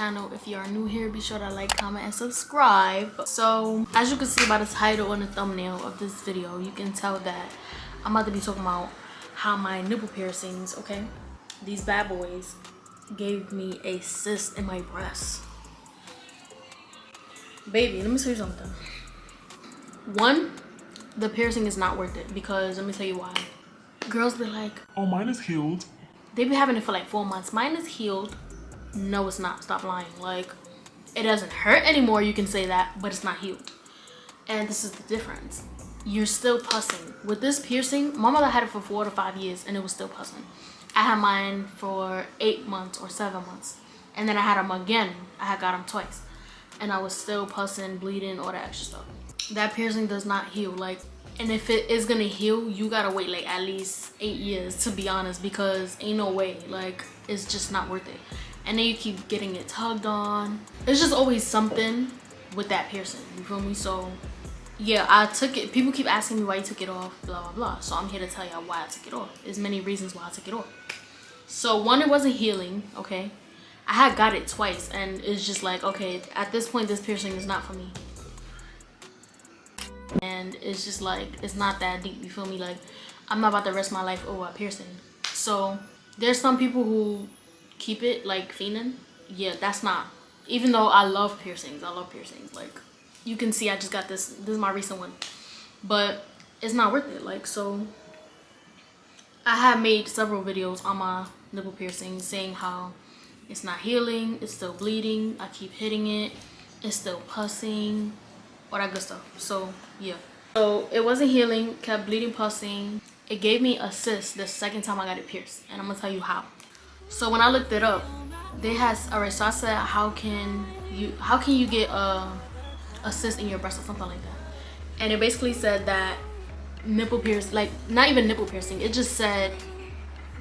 Channel. If you are new here, be sure to like, comment, and subscribe. So as you can see by the title and the thumbnail of this video, you can tell that I'm about to be talking about how my nipple piercings, okay, these bad boys gave me a cyst in my breast. Baby, let me tell you something. One, the piercing is not worth it, because let me tell you why. Girls be like, oh, mine is healed. They be having it for like 4 months. Mine is healed. No, it's not. Stop lying. Like, it doesn't hurt anymore, you can say that, but it's not healed. And this is the difference. You're still pussing. With this piercing, my mother had it for 4 to 5 years and it was still pussing. I had mine for 8 months or 7 months. And then I had them again. I had got them twice. And I was still pussing, bleeding, all that extra stuff. That piercing does not heal. Like, and if it is gonna heal, you gotta wait like at least 8 years, to be honest, because ain't no way. Like, it's just not worth it. And then you keep getting it tugged on. There's just always something with that piercing, you feel me? So yeah, I took it. People keep asking me why you took it off, blah blah blah. So I'm here to tell y'all why I took it off. There's many reasons why I took it off. So one, it wasn't healing, okay? I had got it twice and it's just like, okay, at this point this piercing is not for me. And it's just like, it's not that deep, you feel me? Like, I'm not about to rest my life over a piercing. So there's some people who keep it like fiending. Yeah, that's not, even though I love piercings, like you can see I just got this is my recent one, but it's not worth it. Like, so I have made several videos on my nipple piercing saying how it's not healing, it's still bleeding, I keep hitting it, it's still pussing, all that good stuff. So yeah, so it wasn't healing, kept bleeding, pussing. It gave me a cyst the second time I got it pierced, and I'm gonna tell you how. So when I looked it up, they has, alright, so I said, how can you get a cyst in your breast or something like that? And it basically said that nipple piercing, like not even nipple piercing, it just said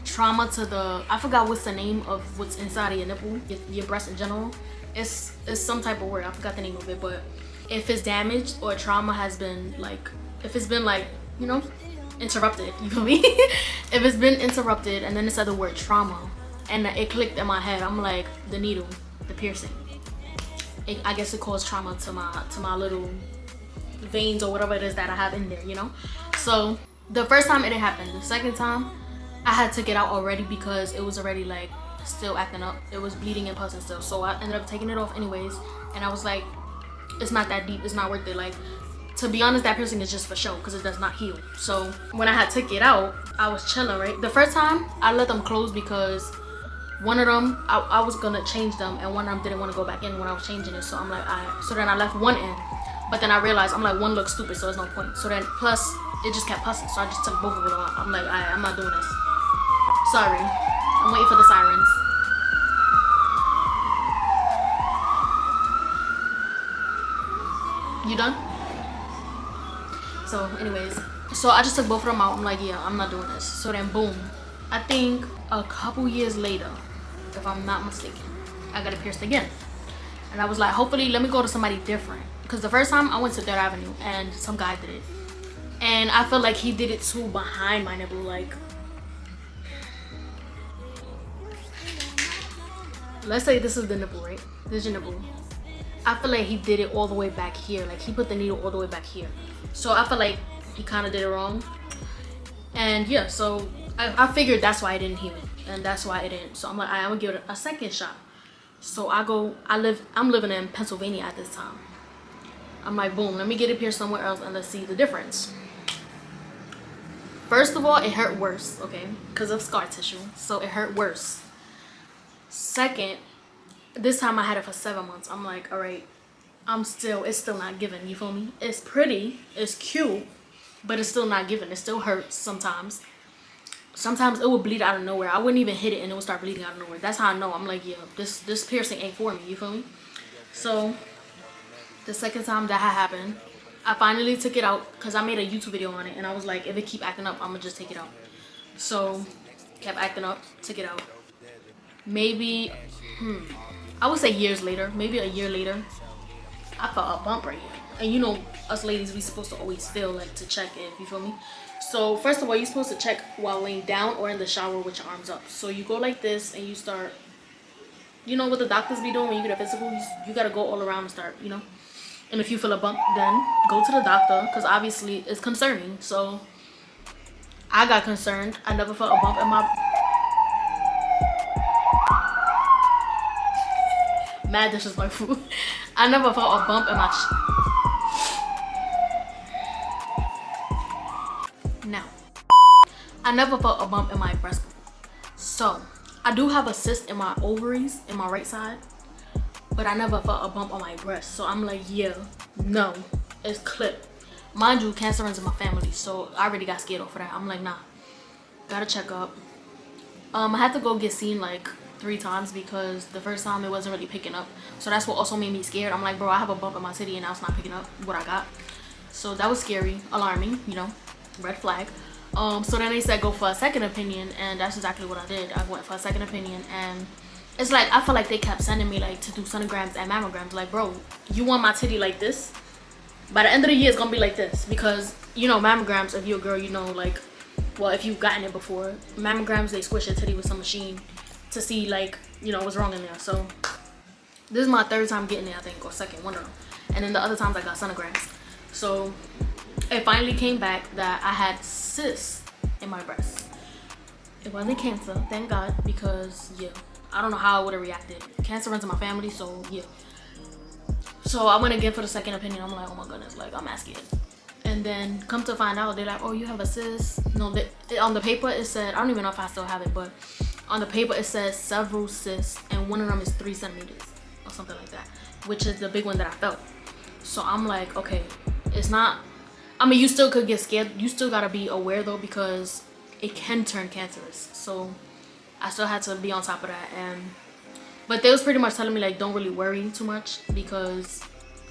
trauma to the, I forgot what's the name of what's inside of your nipple, your breast in general. It's some type of word, I forgot the name of it, but if it's damaged or trauma has been like, if it's been like, you know, interrupted, you feel me? If it's been interrupted, and then it said the word trauma, and it clicked in my head, I'm like, the needle, the piercing, I guess it caused trauma to my little veins or whatever it is that I have in there, you know? So the first time it didn't happen. The second time I had to get out already because it was already like still acting up. It was bleeding and pussing still. So I ended up taking it off anyways, and I was like, it's not that deep, it's not worth it. Like, to be honest, that piercing is just for show because it does not heal. So when I had took it out, I was chilling, right? The first time I let them close because one of them, I was gonna change them, and one of them didn't want to go back in when I was changing it. So I'm like, alright. So then I left one in, but then I realized, I'm like, one looks stupid, so there's no point. So then plus it just kept pussing, so I just took both of them out. I'm like, alright, I'm not doing this. Sorry, I'm waiting for the sirens. You done? So anyways, so I just took both of them out. I'm like, yeah, I'm not doing this. So then boom, I think a couple years later, if I'm not mistaken, I got it pierced again. And I was like, hopefully let me go to somebody different, because the first time I went to 3rd Avenue and some guy did it, and I felt like he did it too behind my nipple. Like, let's say this is the nipple, right? This is your nipple. I feel like he did it all the way back here. Like, he put the needle all the way back here. So I feel like he kind of did it wrong. And yeah, so I figured that's why I didn't heal it, and that's why I didn't. So I'm like, I'm gonna give it a second shot. So I'm living in Pennsylvania at this time. I'm like, boom, let me get it pierced somewhere else and let's see the difference. First of all, it hurt worse, okay, because of scar tissue, so it hurt worse. Second, this time I had it for 7 months. I'm like, all right, it's still not giving, you feel me? It's pretty, it's cute, but it's still not giving. It still hurts sometimes. Sometimes it would bleed out of nowhere. I wouldn't even hit it and it would start bleeding out of nowhere. That's how I know. I'm like, yeah, this piercing ain't for me, you feel me? So the second time that had happened, I finally took it out because I made a YouTube video on it, and I was like, if it keep acting up, I'm gonna just take it out. So kept acting up, took it out. Maybe I would say years later, maybe a year later, I felt a bump right here. And you know, us ladies, we supposed to always feel like to check it, you feel me? So first of all, you're supposed to check while laying down or in the shower with your arms up. So you go like this and you start you know what the doctors be doing when you get a physical, you gotta go all around and start, you know. And if you feel a bump, then go to the doctor, because obviously it's concerning. So I got concerned. I never felt a bump in my mad disrespectful. I never felt a bump in my now. I never felt a bump in my breast before. So I do have a cyst in my ovaries in my right side, but I never felt a bump on my breast. So I'm like, yeah, no, it's clipped. Mind you, cancer runs in my family, so I already got scared off of that. I'm like, nah, gotta check up. I had to go get seen like 3 times because the first time it wasn't really picking up. So that's what also made me scared. I'm like, bro, I have a bump in my titty and now it's not picking up what I got. So that was scary, alarming, you know, red flag. So then they said go for a second opinion, and that's exactly what I did. I went for a second opinion, and it's like I feel like they kept sending me like to do sonograms and mammograms. Like, bro, you want my titty like this? By the end of the year, it's gonna be like this, because you know mammograms. If you're a girl, you know, like, well, if you've gotten it before, mammograms, they squish your titty with some machine to see, like, you know, what's wrong in there. So this is my 3rd time getting it, I think, or second, one of them. And then the other times I got sonograms. So it finally came back that I had cysts in my breast. It wasn't cancer, thank God, because yeah, I don't know how I would have reacted. Cancer runs in my family, so yeah. So I went again for the second opinion. I'm like, oh my goodness, like, I'm mad scared. And then come to find out, they're like, oh, you have a cyst. No, on the paper it said, I don't even know if I still have it, but on the paper it says several cysts, and one of them is 3 centimeters or something like that, which is the big one that I felt. So I'm like, okay, it's not, I mean, you still could get scared. You still gotta be aware though, because it can turn cancerous. So I still had to be on top of that. But they was pretty much telling me like, don't really worry too much because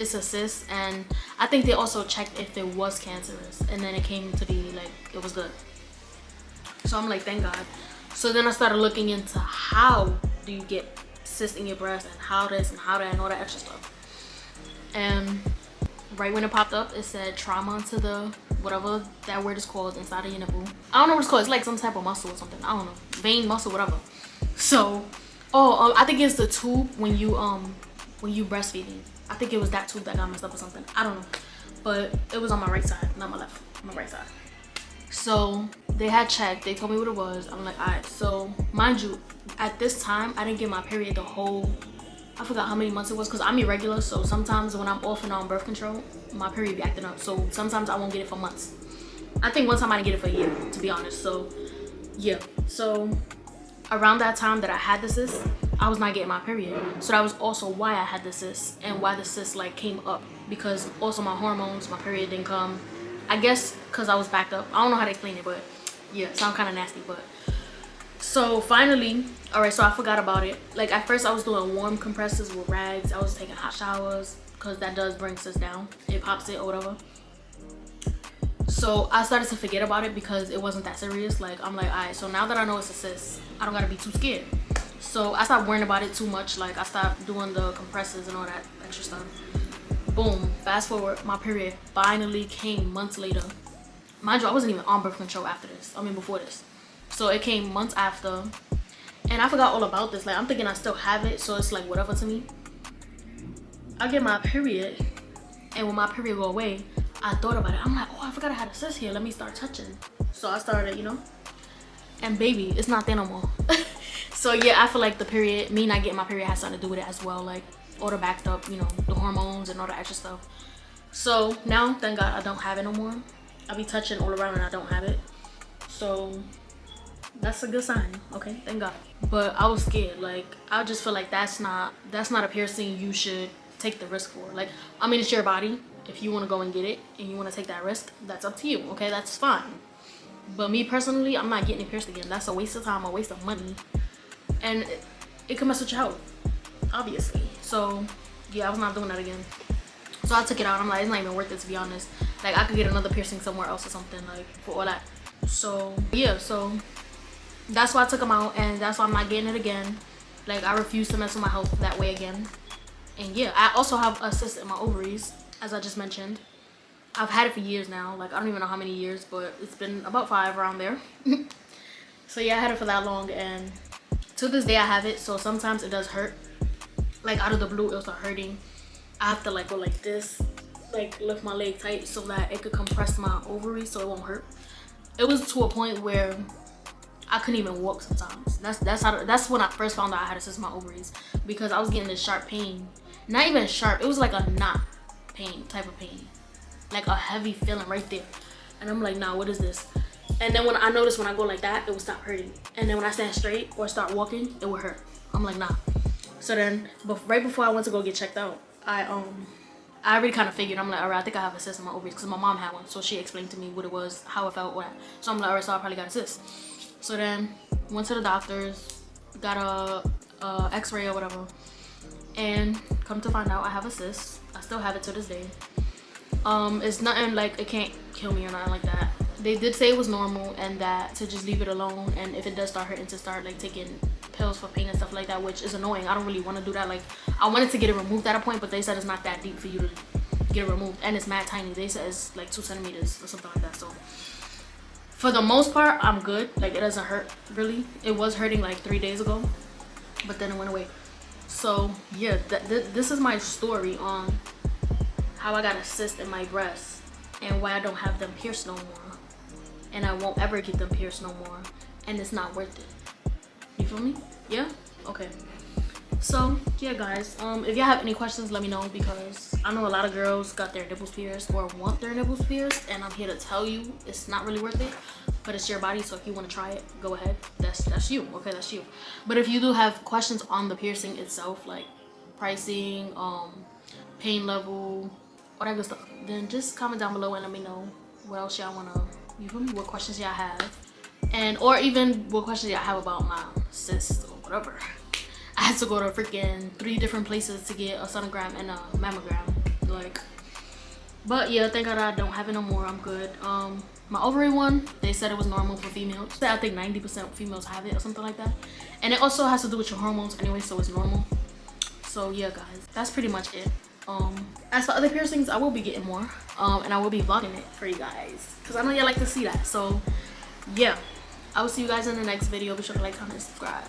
it's a cyst. And I think they also checked if it was cancerous, and then it came to be like, it was good. So I'm like, thank God. So then I started looking into how do you get cysts in your breast, and how this and how that and all that extra stuff. And right when it popped up, it said trauma to the whatever that word is called inside of your nipple. I don't know what it's called. It's like some type of muscle or something. I don't know, vein, muscle, whatever. So I think it's the tube when you breastfeeding. I think it was that tube that got messed up or something. I don't know, but it was on my right side, not my left, my right side. So they had checked, they told me what it was. I'm like, all right. So mind you, at this time I didn't get my period the whole, I forgot how many months it was, because I'm irregular. So sometimes when I'm off and on birth control, my period be acting up. So sometimes I won't get it for months. I think one time I didn't get it for a year, to be honest. So yeah, so around that time that I had the cyst, I was not getting my period. So that was also why I had the cyst, and why the cyst like came up, because also my hormones, my period didn't come. I guess because I was backed up. I don't know how to explain it, but yeah, it sounds kind of nasty. But so finally, all right, so I forgot about it. Like at first I was doing warm compresses with rags. I was taking hot showers because that does bring cyst down. It pops it or whatever. So I started to forget about it because it wasn't that serious. Like I'm like, all right, so now that I know it's a cyst, I don't gotta be too scared. So I stopped worrying about it too much. Like I stopped doing the compresses and all that extra stuff. Boom, fast forward, my period finally came months later. Mind you, I wasn't even on birth control after this. I mean, before this. So it came months after, and I forgot all about this. Like I'm thinking I still have it, so it's like whatever to me. I get my period, and when my period go away, I thought about it. I'm like, oh, I forgot I had a cyst here. Let me start touching. So I started, you know, and baby, it's not there no more. So yeah, I feel like the period, me not getting my period has something to do with it as well. Like all the backed up, you know, the hormones and all the extra stuff. So now, thank God, I don't have it no more. I be touching all around and I don't have it. So that's a good sign, okay? Thank God. But I was scared. Like I just feel like that's not a piercing you should take the risk for. Like, I mean, it's your body. If you want to go and get it and you want to take that risk, that's up to you, okay? That's fine. But me personally, I'm not getting it pierced again. That's a waste of time, a waste of money, and it can mess with your health, obviously. So yeah, I was not doing that again. So I took it out. I'm like, it's not even worth it, to be honest. Like I could get another piercing somewhere else or something, like for all that. So yeah, so that's why I took them out, and that's why I'm not getting it again. Like I refuse to mess with my health that way again. And yeah, I also have a cyst in my ovaries, as I just mentioned. I've had it for years now. Like I don't even know how many years, but it's been about 5 around there. So yeah, I had it for that long, and To this day I have it, so sometimes it does hurt. Like out of the blue it'll start hurting. I have to like go like this, like lift my leg tight so that it could compress my ovaries so it won't hurt. It was to a point where I couldn't even walk sometimes. That's when I first found out I had a cyst in my ovaries, because I was getting this sharp pain. Not even sharp, it was like a knot pain type of pain, like a heavy feeling right there. And I'm like, nah, what is this? And then when I noticed when I go like that, it would stop hurting. And then when I stand straight or start walking, it would hurt. I'm like, nah. So then right before I went to go get checked out, I already kind of figured. I'm like, all right, I think I have a cyst in my ovaries, because my mom had one, so she explained to me what it was, how it felt, what. So I'm like, all right, so I probably got a cyst. So then went to the doctors, got a x-ray or whatever, and come to find out I have a cyst. I still have it to this day. It's nothing like, it can't kill me or nothing like that. They did say it was normal and that to just leave it alone, and if it does start hurting, to start like taking pills for pain and stuff like that, which is annoying. I don't really want to do that. Like, I wanted to get it removed at a point, but they said it's not that deep for you to get it removed, and it's mad tiny. They said it's like 2 centimeters or something like that. So for the most part, I'm good. Like, it doesn't hurt really. It was hurting like 3 days ago, but then it went away. So yeah, this is my story on how I got a cyst in my breast and why I don't have them pierced no more, and I won't ever get them pierced no more, and it's not worth it. You feel me? Yeah? Okay. So yeah, guys, if y'all have any questions, let me know, because I know a lot of girls got their nipples pierced or want their nipples pierced, and I'm here to tell you it's not really worth it. But it's your body, so if you want to try it, go ahead. That's you. Okay, that's you. But if you do have questions on the piercing itself, like pricing, pain level, all that good stuff, then just comment down below and let me know what else y'all wanna, you feel me, what questions y'all have, and or even what questions y'all have about my cyst or whatever. I had to go to freaking 3 different places to get a sonogram and a mammogram, like. But yeah, thank God I don't have it no more. I'm good. My ovary one, they said it was normal for females. I think 90% of females have it or something like that, and it also has to do with your hormones anyway, so it's normal. So yeah, guys, that's pretty much it. As for other piercings, I will be getting more, and I will be vlogging it for you guys, because I know y'all like to see that. So yeah, I will see you guys in the next video. Be sure to like, comment, and subscribe.